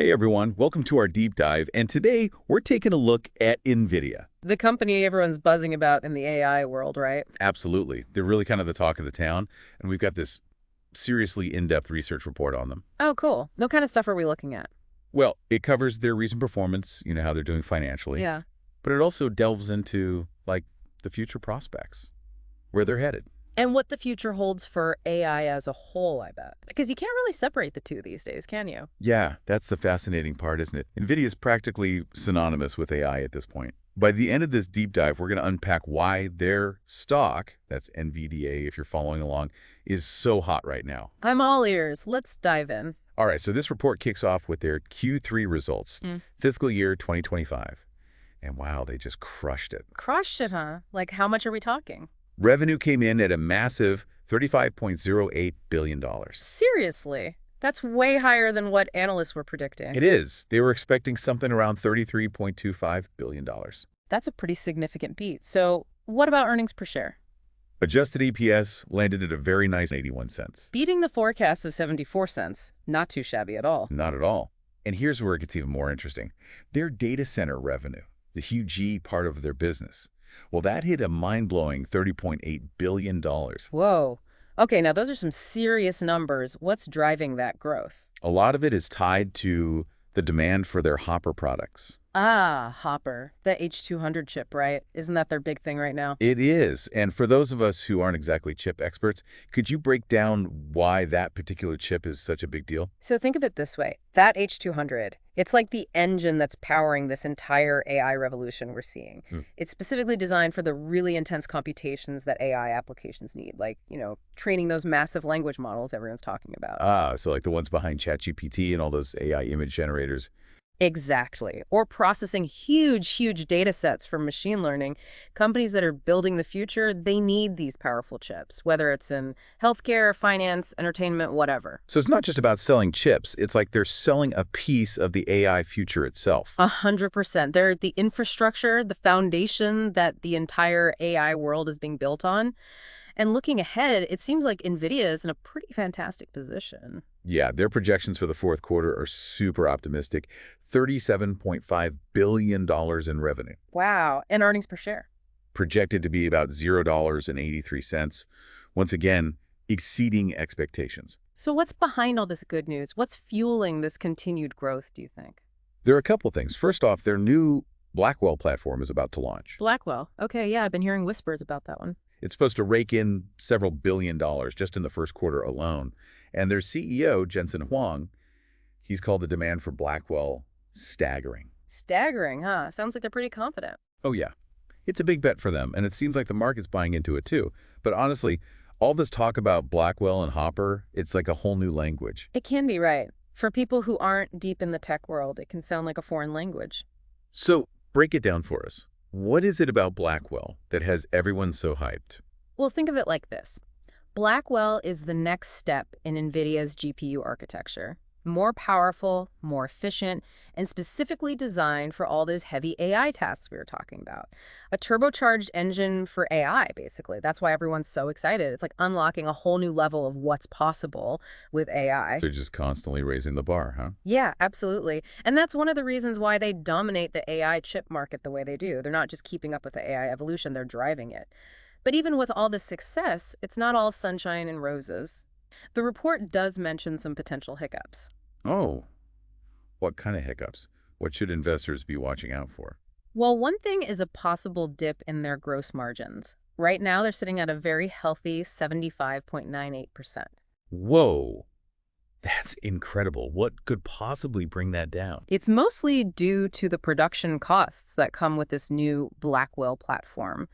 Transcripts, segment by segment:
Hey everyone, welcome to our deep dive, and today we're taking a look at Nvidia. The company everyone's buzzing about in the AI world, right? Absolutely. They're really kind of the talk of the town, and we've got this seriously in-depth research report on them. Oh, cool. What kind of stuff are we looking at? Well, it covers their recent performance, how they're doing financially, Yeah. but it also delves into, the future prospects, where they're headed. And what the future holds for AI as a whole, I bet. Because you can't really separate the two these days, can you? Yeah, that's the fascinating part, isn't it? Nvidia is practically synonymous with AI at this point. By the end of this deep dive, we're going to unpack why their stock, that's NVDA if you're following along, is so hot right now. I'm all ears. Let's dive in. All right, so this report kicks off with their Q3 results, fiscal year 2025. And wow, they just crushed it. Crushed it, huh? Like, how much are we talking? Revenue came in at a massive $35.08 billion. Seriously? That's way higher than what analysts were predicting. It is. They were expecting something around $33.25 billion. That's a pretty significant beat. So what about earnings per share? Adjusted EPS landed at a very nice 81 cents. Beating the forecast of 74 cents. Not too shabby at all. Not at all. And here's where it gets even more interesting. Their data center revenue, the huge G part of their business, well, that hit a mind-blowing $30.8 billion. Whoa. Okay, now those are some serious numbers. What's driving that growth? A lot of it is tied to the demand for their Hopper products. Ah, Hopper, the H200 chip, right? Isn't that their big thing right now? It is. And for those of us who aren't exactly chip experts, could you break down why that particular chip is such a big deal? So think of it this way. That H200, it's like the engine that's powering this entire AI revolution we're seeing. It's specifically designed for the really intense computations that AI applications need, like, training those massive language models everyone's talking about. Ah, so like the ones behind ChatGPT and all those AI image generators. Exactly. Or processing huge data sets for machine learning. Companies that are building the future, they need these powerful chips, whether it's in healthcare, finance, entertainment, whatever. So it's not just about selling chips. It's like they're selling a piece of the AI future itself. 100%. They're the infrastructure, the foundation that the entire AI world is being built on. And looking ahead, it seems like Nvidia is in a pretty fantastic position. Yeah, their projections for the fourth quarter are super optimistic. $37.5 billion in revenue. Wow. And earnings per share. Projected to be about $0.83. Once again, exceeding expectations. So what's behind all this good news? What's fueling this continued growth, do you think? There are a couple things. First off, their new Blackwell platform is about to launch. Blackwell. Okay, yeah, I've been hearing whispers about that one. It's supposed to rake in several billion dollars just in the first quarter alone. And their CEO, Jensen Huang, he's called the demand for Blackwell staggering. Staggering, huh? Sounds like they're pretty confident. Oh, yeah. It's a big bet for them, and it seems like the market's buying into it, too. But honestly, all this talk about Blackwell and Hopper, it's like a whole new language. It can be, right. For people who aren't deep in the tech world, it can sound like a foreign language. So break it down for us. What is it about Blackwell that has everyone so hyped? Well, think of it like this. Blackwell is the next step in NVIDIA's GPU architecture. More powerful, more efficient, and specifically designed for all those heavy AI tasks we were talking about. A turbocharged engine for AI, basically. That's why everyone's so excited. It's like unlocking a whole new level of what's possible with AI. They're just constantly raising the bar, huh? Yeah, absolutely. And that's one of the reasons why they dominate the AI chip market the way they do. They're not just keeping up with the AI evolution, they're driving it. But even with all this success, it's not all sunshine and roses. The report does mention some potential hiccups. Oh, what kind of hiccups? What should investors be watching out for? Well, one thing is a possible dip in their gross margins. Right now, they're sitting at a very healthy 75.98%. Whoa, that's incredible. What could possibly bring that down? It's mostly due to the production costs that come with this new Blackwell platform.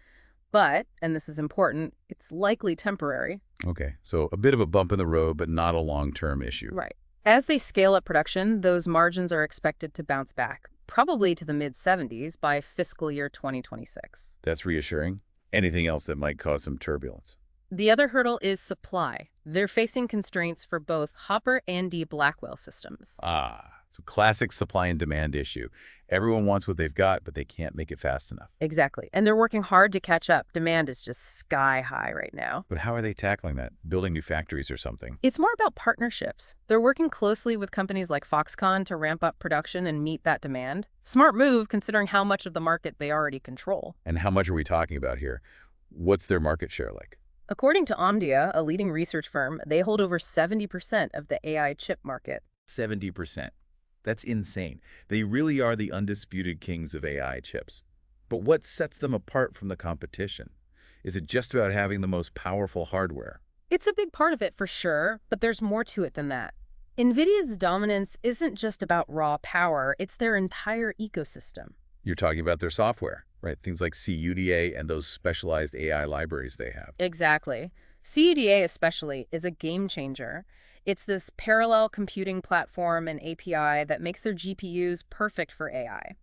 But, and this is important, it's likely temporary. Okay, so a bit of a bump in the road, but not a long-term issue. Right. As they scale up production, those margins are expected to bounce back, probably to the mid-70s by fiscal year 2026. That's reassuring. Anything else that might cause some turbulence? The other hurdle is supply. They're facing constraints for both Hopper and Blackwell systems. Ah, So classic supply and demand issue. Everyone wants what they've got, but they can't make it fast enough. Exactly. And they're working hard to catch up. Demand is just sky high right now. But how are they tackling that? Building new factories or something? It's more about partnerships. They're working closely with companies like Foxconn to ramp up production and meet that demand. Smart move considering how much of the market they already control. And how much are we talking about here? What's their market share like? According to Omdia, a leading research firm, they hold over 70% of the AI chip market. 70%. That's insane. They really are the undisputed kings of AI chips. But what sets them apart from the competition? Is it just about having the most powerful hardware? It's a big part of it for sure, but there's more to it than that. Nvidia's dominance isn't just about raw power, it's their entire ecosystem. You're talking about their software, right? Things like CUDA and those specialized AI libraries they have. Exactly. CUDA especially is a game changer. It's this parallel computing platform and API that makes their GPUs perfect for AI.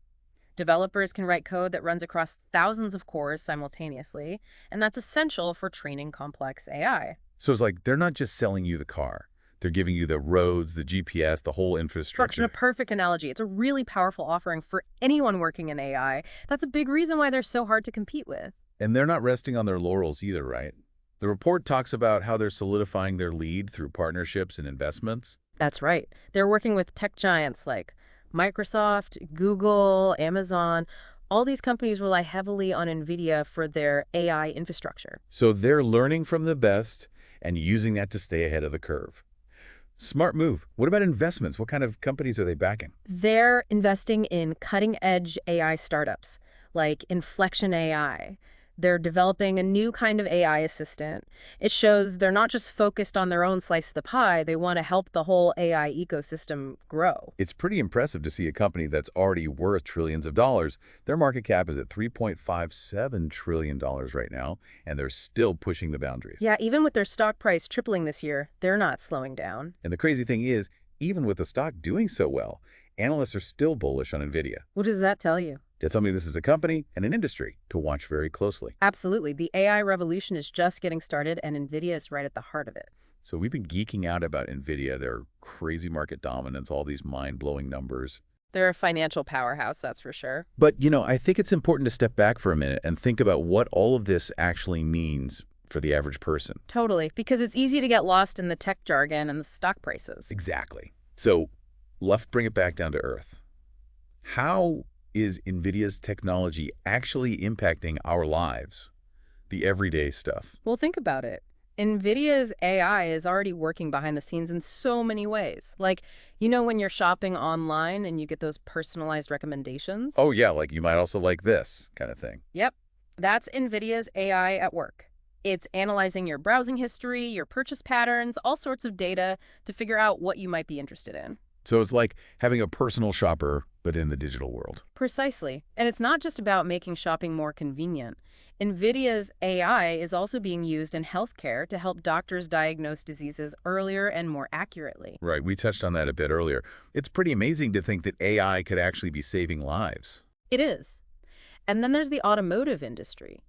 Developers can write code that runs across thousands of cores simultaneously, and that's essential for training complex AI. So it's like they're not just selling you the car. They're giving you the roads, the GPS, the whole infrastructure. A perfect analogy. It's a really powerful offering for anyone working in AI. That's a big reason why they're so hard to compete with. And they're not resting on their laurels either, right? The report talks about how they're solidifying their lead through partnerships and investments. That's right. They're working with tech giants like Microsoft, Google, Amazon. All these companies rely heavily on Nvidia for their AI infrastructure. So they're learning from the best and using that to stay ahead of the curve. Smart move. What about investments? What kind of companies are they backing? They're investing in cutting-edge AI startups like Inflection AI. They're developing a new kind of AI assistant. It shows they're not just focused on their own slice of the pie. They want to help the whole AI ecosystem grow. It's pretty impressive to see a company that's already worth trillions of dollars. Their market cap is at $3.57 trillion right now, and they're still pushing the boundaries. Yeah, even with their stock price tripling this year, they're not slowing down. And the crazy thing is, even with the stock doing so well, analysts are still bullish on Nvidia. What does that tell you? That tells me this is a company and an industry to watch very closely. Absolutely. The AI revolution is just getting started, and Nvidia is right at the heart of it. So we've been geeking out about Nvidia, their crazy market dominance, all these mind-blowing numbers. They're a financial powerhouse, that's for sure. But, I think it's important to step back for a minute and think about what all of this actually means for the average person. Totally, because it's easy to get lost in the tech jargon and the stock prices. Exactly. So let's bring it back down to earth. How is Nvidia's technology actually impacting our lives? The everyday stuff. Well, think about it. Nvidia's AI is already working behind the scenes in so many ways. Like, when you're shopping online and you get those personalized recommendations? Oh, yeah, like you might also like this kind of thing. Yep. That's Nvidia's AI at work. It's analyzing your browsing history, your purchase patterns, all sorts of data to figure out what you might be interested in. So it's like having a personal shopper, but in the digital world. Precisely. And it's not just about making shopping more convenient. Nvidia's AI is also being used in healthcare to help doctors diagnose diseases earlier and more accurately. Right, we touched on that a bit earlier. It's pretty amazing to think that AI could actually be saving lives. It is. And then there's the automotive industry.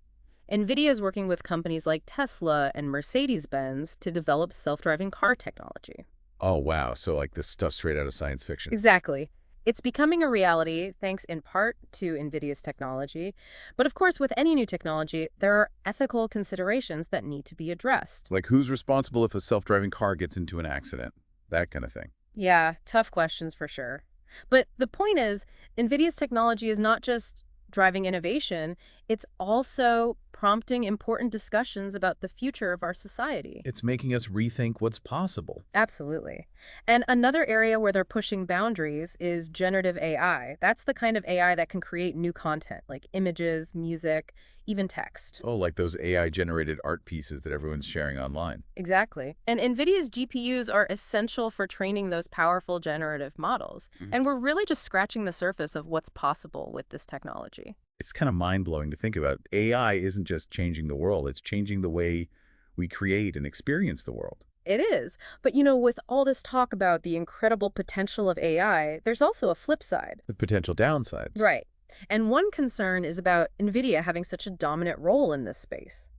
Nvidia is working with companies like Tesla and Mercedes-Benz to develop self-driving car technology. Oh, wow. So like this stuff straight out of science fiction. Exactly. It's becoming a reality thanks in part to Nvidia's technology. But of course, with any new technology, there are ethical considerations that need to be addressed. Like who's responsible if a self-driving car gets into an accident? That kind of thing. Yeah, tough questions for sure. But the point is, Nvidia's technology is not just driving innovation, it's also prompting important discussions about the future of our society. It's making us rethink what's possible. Absolutely. And another area where they're pushing boundaries is generative AI. That's the kind of AI that can create new content, like images, music, even text. Oh, like those AI-generated art pieces that everyone's sharing online. Exactly. And NVIDIA's GPUs are essential for training those powerful generative models. And we're really just scratching the surface of what's possible with this technology. It's kind of mind-blowing to think about. AI isn't just changing the world, it's changing the way we create and experience the world. It is. But, with all this talk about the incredible potential of AI, there's also a flip side. The potential downsides. Right. And one concern is about NVIDIA having such a dominant role in this space.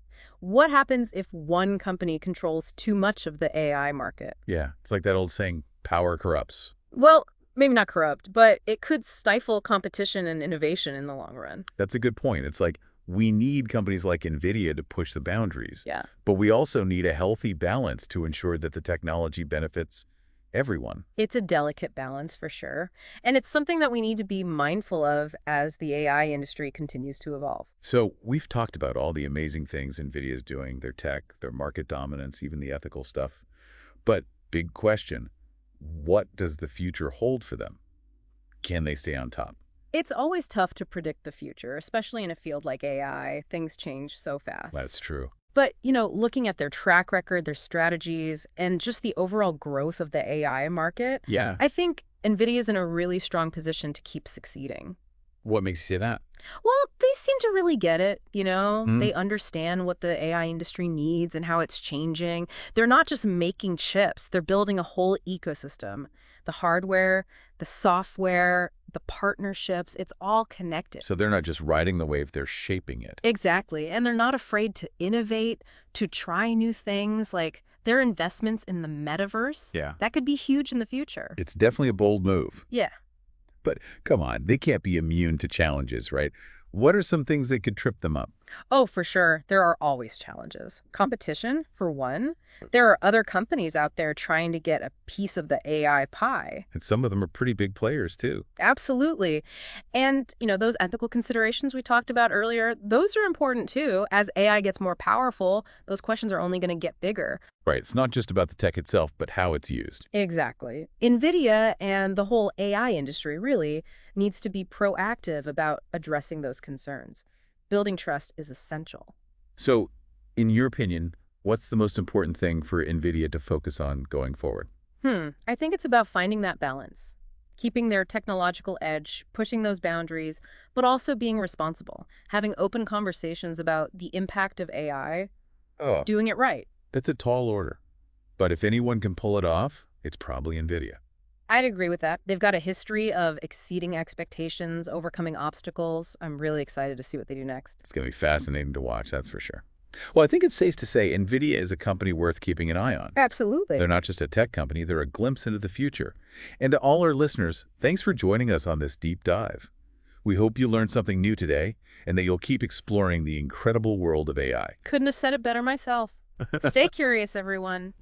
What happens if one company controls too much of the AI market? Yeah, it's like that old saying, power corrupts. Well, maybe not corrupt, but it could stifle competition and innovation in the long run. That's a good point. It's like we need companies like Nvidia to push the boundaries, Yeah. but we also need a healthy balance to ensure that the technology benefits everyone. It's a delicate balance for sure. And it's something that we need to be mindful of as the AI industry continues to evolve. So we've talked about all the amazing things Nvidia is doing, their tech, their market dominance, even the ethical stuff. But big question, what does the future hold for them? Can they stay on top? It's always tough to predict the future, especially in a field like AI. Things change so fast. That's true. But, looking at their track record, their strategies, and just the overall growth of the AI market, Yeah. I think NVIDIA's in a really strong position to keep succeeding. What makes you say that? Well, they seem to really get it, Mm. They understand what the AI industry needs and how it's changing. They're not just making chips, they're building a whole ecosystem. The hardware, the software, the partnerships, it's all connected. So they're not just riding the wave, they're shaping it. Exactly. And they're not afraid to innovate, to try new things, like their investments in the metaverse. Yeah. That could be huge in the future. It's definitely a bold move. Yeah. But come on, they can't be immune to challenges, right? What are some things that could trip them up? Oh, for sure. There are always challenges. Competition, for one. There are other companies out there trying to get a piece of the AI pie. And some of them are pretty big players, too. Absolutely. And, those ethical considerations we talked about earlier, those are important too. As AI gets more powerful, those questions are only going to get bigger. Right, it's not just about the tech itself, but how it's used. Exactly. NVIDIA and the whole AI industry really needs to be proactive about addressing those concerns. Building trust is essential. So, in your opinion, what's the most important thing for NVIDIA to focus on going forward? I think it's about finding that balance, keeping their technological edge, pushing those boundaries, but also being responsible, having open conversations about the impact of AI, Oh, doing it right. that's a tall order. But if anyone can pull it off, it's probably NVIDIA. I'd agree with that. They've got a history of exceeding expectations, overcoming obstacles. I'm really excited to see what they do next. It's going to be fascinating to watch, that's for sure. Well, I think it's safe to say NVIDIA is a company worth keeping an eye on. Absolutely. They're not just a tech company, they're a glimpse into the future. And to all our listeners, thanks for joining us on this deep dive. We hope you learned something new today and that you'll keep exploring the incredible world of AI. Couldn't have said it better myself. Stay curious, everyone.